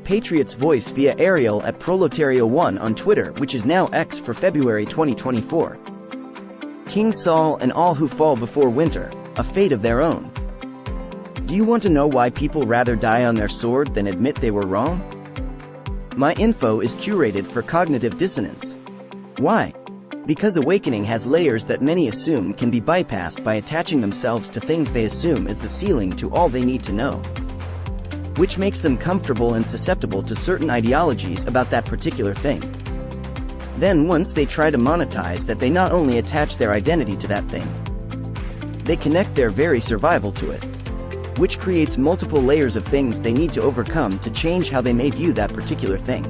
Patriot's Voice via Ariel at Proletario1 on Twitter, which is now X, for February 2024. King Saul and all who fall before winter, a fate of their own. Do you want to know why people rather die on their sword than admit they were wrong? My info is curated for cognitive dissonance. Why? Because awakening has layers that many assume can be bypassed by attaching themselves to things they assume is the ceiling to all they need to know, which makes them comfortable and susceptible to certain ideologies about that particular thing. Then once they try to monetize that, they not only attach their identity to that thing, they connect their very survival to it, which creates multiple layers of things they need to overcome to change how they may view that particular thing.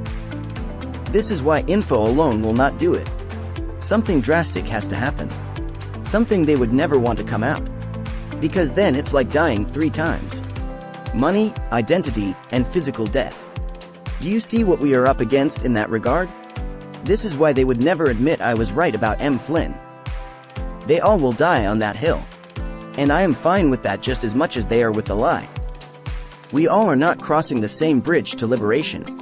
This is why info alone will not do it. Something drastic has to happen. Something they would never want to come out. Because then it's like dying 3 times. Money, identity, and physical death. Do you see what we are up against in that regard? This is why they would never admit I was right about M. Flynn. They all will die on that hill. And I am fine with that just as much as they are with the lie. We all are not crossing the same bridge to liberation.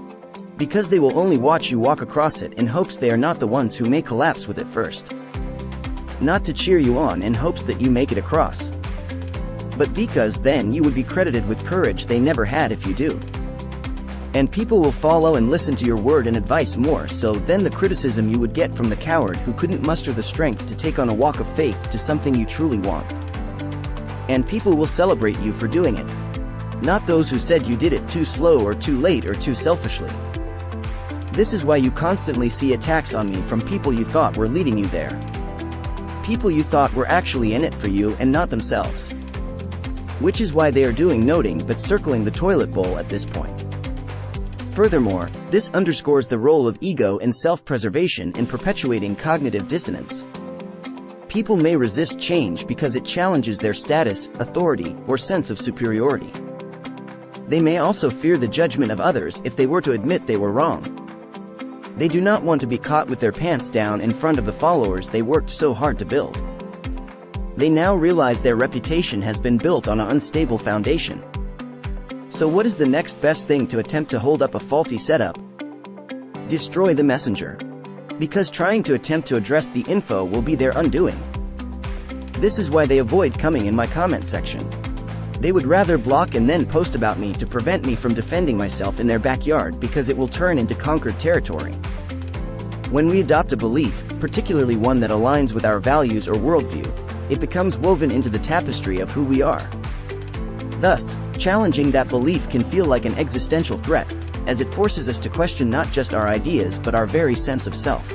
Because they will only watch you walk across it in hopes they are not the ones who may collapse with it first. Not to cheer you on in hopes that you make it across, but because then you would be credited with courage they never had if you do. And people will follow and listen to your word and advice more so than the criticism you would get from the coward who couldn't muster the strength to take on a walk of faith to something you truly want. And people will celebrate you for doing it, not those who said you did it too slow or too late or too selfishly. This is why you constantly see attacks on me from people you thought were leading you there. People you thought were actually in it for you and not themselves. Which is why they are doing noting but circling the toilet bowl at this point. Furthermore, this underscores the role of ego and self-preservation in perpetuating cognitive dissonance. People may resist change because it challenges their status, authority, or sense of superiority. They may also fear the judgment of others if they were to admit they were wrong. They do not want to be caught with their pants down in front of the followers they worked so hard to build. They now realize their reputation has been built on an unstable foundation. So what is the next best thing to attempt to hold up a faulty setup? Destroy the messenger. Because trying to attempt to address the info will be their undoing. This is why they avoid coming in my comment section. They would rather block and then post about me to prevent me from defending myself in their backyard because it will turn into conquered territory. When we adopt a belief, particularly one that aligns with our values or worldview, it becomes woven into the tapestry of who we are. Thus, challenging that belief can feel like an existential threat, as it forces us to question not just our ideas but our very sense of self.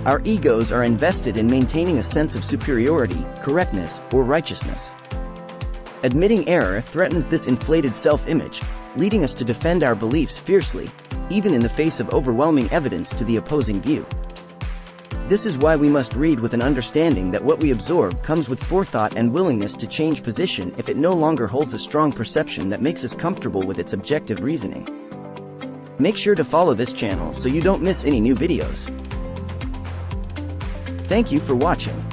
Our egos are invested in maintaining a sense of superiority, correctness, or righteousness. Admitting error threatens this inflated self-image, leading us to defend our beliefs fiercely, even in the face of overwhelming evidence to the opposing view. This is why we must read with an understanding that what we absorb comes with forethought and willingness to change position if it no longer holds a strong perception that makes us comfortable with its objective reasoning. Make sure to follow this channel so you don't miss any new videos. Thank you for watching.